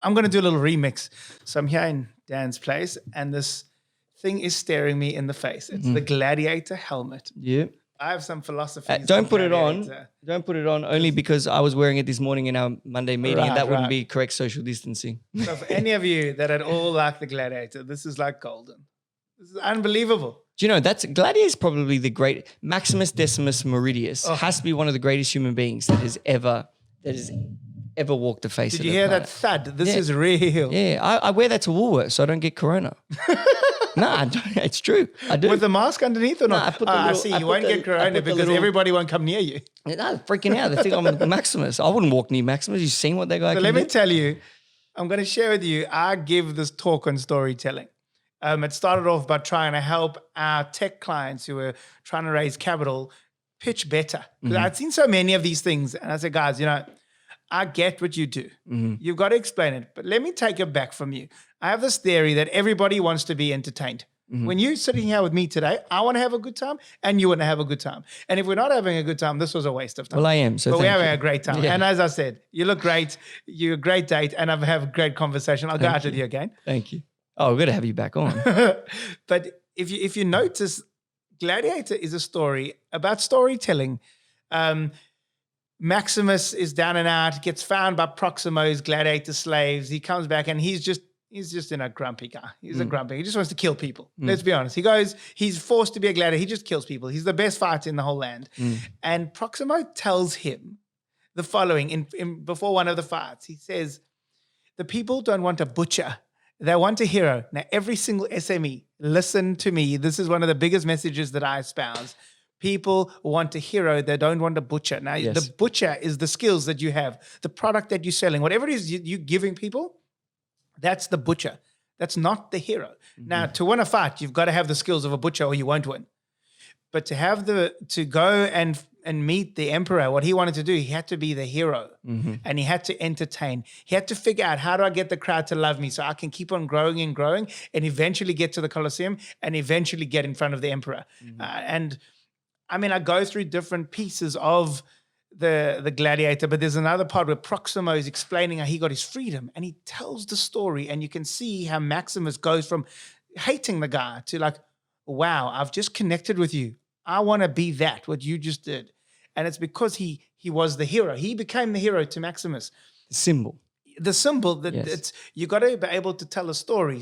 I'm going to do a little remix. So I'm here in Dan's place and this thing is staring me in the face. It's the gladiator helmet. Yeah. I have some philosophies. Don't put it on. Don't put it on only because I was wearing it this morning in our Monday meeting and that wouldn't be correct social distancing. So for any of you that at all like the gladiator, this is like golden. This is unbelievable. Do you know, Gladiator is probably the great Maximus Decimus Meridius has to be one of the greatest human beings that has ever walked the face of the planet. Did you hear that thud? This is real. Yeah, I wear that to Woolworths so I don't get corona. No, I don't. It's true. I do. With the mask underneath or not? I see. You won't get corona because everybody won't come near you. No, freaking out. They think I'm Maximus. I wouldn't walk near Maximus. You've seen what that guy can do. Let me tell you, I'm going to share with you, I give this talk on storytelling. It started off by trying to help our tech clients who were trying to raise capital pitch better. Because I'd seen so many of these things. And I said, guys, I get what you do. You've got to explain it. But let me take it back from you. I have this theory that everybody wants to be entertained. When you're sitting here with me today, I want to have a good time and you want to have a good time. And if we're not having a good time, this was a waste of time. Well, I am. So but we're having a great time. Yeah. And as I said, you look great. You're a great date and I've had a great conversation. I'll go out with you again. Thank you. Oh, we're going to have you back on. But if you notice, Gladiator is a story about storytelling. Maximus is down and out, gets found by Proximo's gladiator slaves. He comes back and he's just a grumpy guy. He's a grumpy. He just wants to kill people. Let's be honest. He's forced to be a gladiator. He just kills people. He's the best fighter in the whole land. And Proximo tells him the following before one of the fights. He says, the people don't want a butcher. They want a hero. Now, every single SME, listen to me. This is one of the biggest messages that I espouse. People want a hero. They don't want a butcher. Now, the butcher is the skills that you have, the product that you're selling, whatever it is you're giving people, that's the butcher. That's not the hero. Now, to win a fight, you've got to have the skills of a butcher or you won't win. But to go and meet the emperor, what he wanted to do, he had to be the hero and he had to entertain. He had to figure out, how do I get the crowd to love me so I can keep on growing and growing and eventually get to the Colosseum and eventually get in front of the emperor. I go through different pieces of the gladiator, but there's another part where Proximo is explaining how he got his freedom and he tells the story and you can see how Maximus goes from hating the guy to like, wow, I've just connected with you. I want to be that, what you just did. And it's because he was the hero. He became the hero to Maximus. The symbol that it's, you got to be able to tell a story.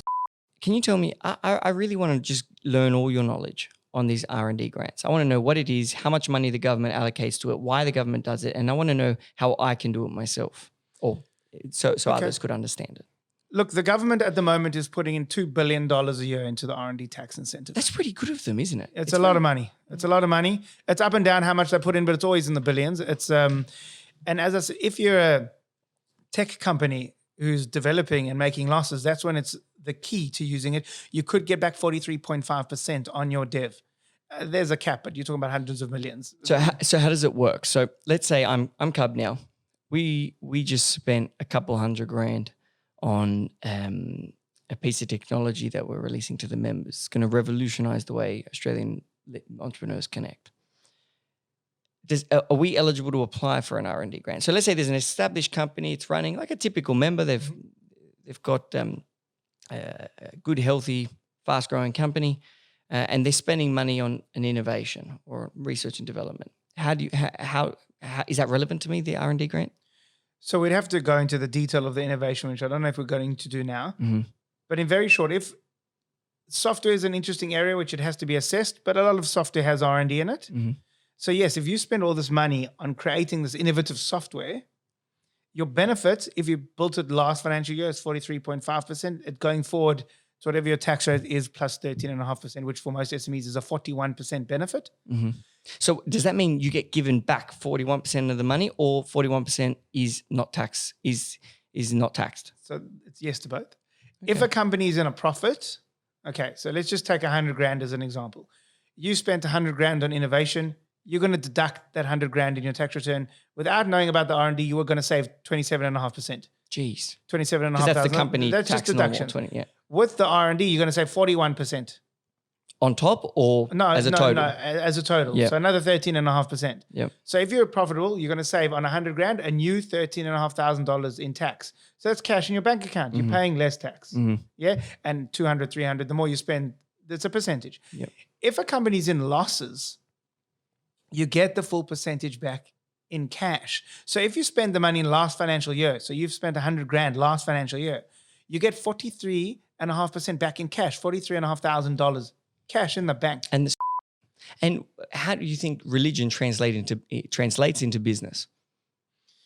Can you tell me, I really want to just learn all your knowledge on these R&D grants. I want to know what it is, how much money the government allocates to it, why the government does it, and I want to know how I can do it myself, or so others could understand it. Look, the government at the moment is putting in $2 billion a year into the R&D tax incentive. That's pretty good of them, isn't it? It's a lot of money. It's a lot of money. It's up and down how much they put in, but it's always in the billions. It's and as I said, if you're a tech company who's developing and making losses, that's when it's the key to using it. You could get back 43.5% on your dev. There's a cap, but you're talking about hundreds of millions. So how does it work? So let's say I'm CUB now. We just spent a couple $100,000 on a piece of technology that we're releasing to the members. It's going to revolutionize the way Australian entrepreneurs connect. Are we eligible to apply for an R&D grant? So let's say there's an established company, it's running like a typical member. They've got a good, healthy, fast-growing company, and they're spending money on an innovation or research and development. How is that relevant to me, the R&D grant? So we'd have to go into the detail of the innovation, which I don't know if we're going to do now. But in very short, if software is an interesting area, which it has to be assessed, but a lot of software has R&D in it. So yes, if you spend all this money on creating this innovative software, your benefit, if you built it last financial year, is 43.5%. It going forward, so whatever your tax rate is plus 13.5%, which for most SMEs is a 41% benefit. So does that mean you get given back 41% of the money, or 41% is not tax is not taxed? So it's yes to both. Okay. If a company is in a profit, okay, so let's just take $100,000 as an example. You spent $100,000 on innovation. You're going to deduct that $100,000 in your tax return. Without knowing about the R&D, you were going to save 27.5%. Jeez. 27.5%. That's the company that's tax just deduction. Normal, 20, yeah. With the R&D, you're going to save 41%. on top or as a total? No, as a total. Yeah. So another 13.5%. Yeah. So if you're profitable, you're going to save on 100 grand a new $13,500 in tax. So that's cash in your bank account. You're paying less tax. Yeah. And 200, 300, the more you spend, that's a percentage. Yep. If a company's in losses, you get the full percentage back in cash. So if you spend the money in last financial year, so you've spent 100 grand last financial year, you get 43.5% back in cash, $43,500 cash in the bank. And how do you think religion translates into business?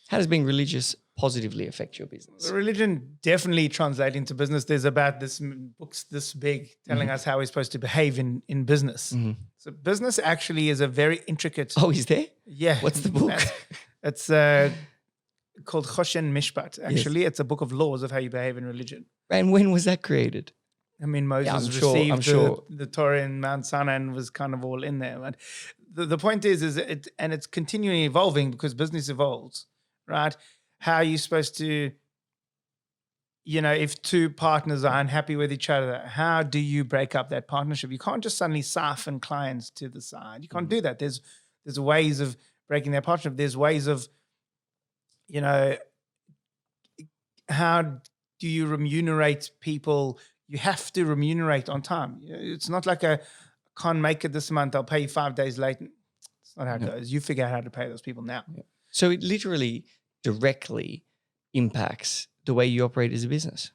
How does being religious positively affect your business? Religion definitely translates into business. There's about books this big telling us how we're supposed to behave in business. So business actually is a very intricate. Oh, is there? Yeah. What's the book? It's called Choshen Mishpat. Actually, It's a book of laws of how you behave in religion. And when was that created? I mean, Moses received the Torah in Mount Sinai and was kind of all in there. But the point is it's continually evolving because business evolves, right? How are you supposed to, if two partners are unhappy with each other, how do you break up that partnership? You can't just suddenly siphon clients to the side. You can't do that. There's ways of breaking that partnership. There's ways of, how do you remunerate people? You have to remunerate on time. It's not like I can't make it this month, I'll pay you 5 days late. It's not how it goes. You figure out how to pay those people now. Yeah. So it literally directly impacts the way you operate as a business.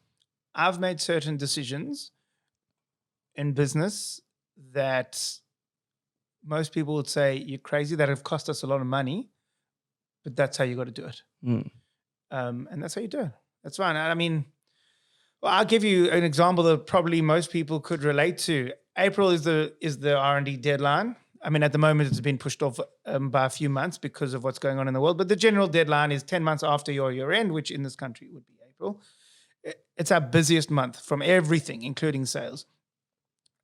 I've made certain decisions in business that most people would say you're crazy, that have cost us a lot of money, but that's how you got to do it. And that's how you do it. That's fine. I mean, well, I'll give you an example that probably most people could relate to. April is the R&D deadline. I mean, at the moment, it's been pushed off by a few months because of what's going on in the world. But the general deadline is 10 months after your year end, which in this country would be April. It's our busiest month from everything, including sales.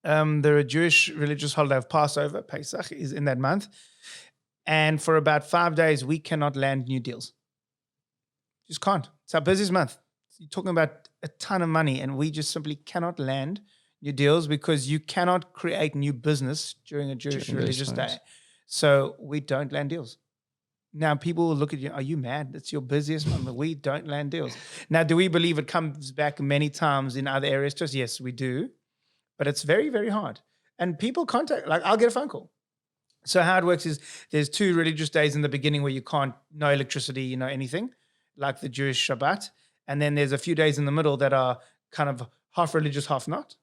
The Jewish religious holiday of Passover, Pesach, is in that month. And for about 5 days, we cannot land new deals. Just can't. It's our busiest month. You're talking about a ton of money, and we just simply cannot land new deals because you cannot create new business during a Jewish religious day. So we don't land deals. Now people will look at you, are you mad? It's your busiest month. We don't land deals. Now, do we believe it comes back many times in other areas? Just yes, we do. But it's very, very hard. And people contact, like I'll get a phone call. So how it works is there's 2 religious days in the beginning where you can't, no electricity, anything, like the Jewish Shabbat. And then there's a few days in the middle that are kind of half religious, half not.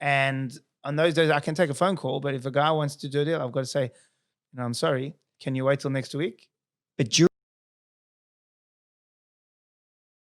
And on those days, I can take a phone call. But if a guy wants to do a deal, I've got to say, I'm sorry, can you wait till next week? But